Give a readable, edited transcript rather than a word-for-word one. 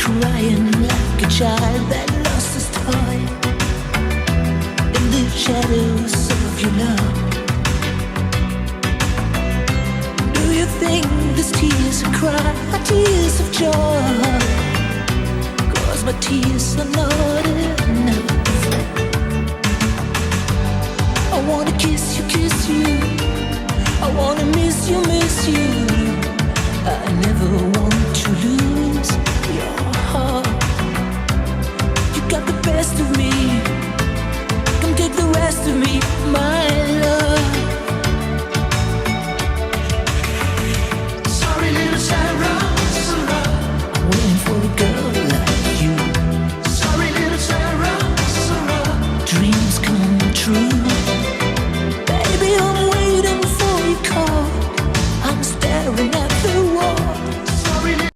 crying like a child that lost his toy in the shadows of your love. Do you think these tears are tears of joy? 'Cause my tears are not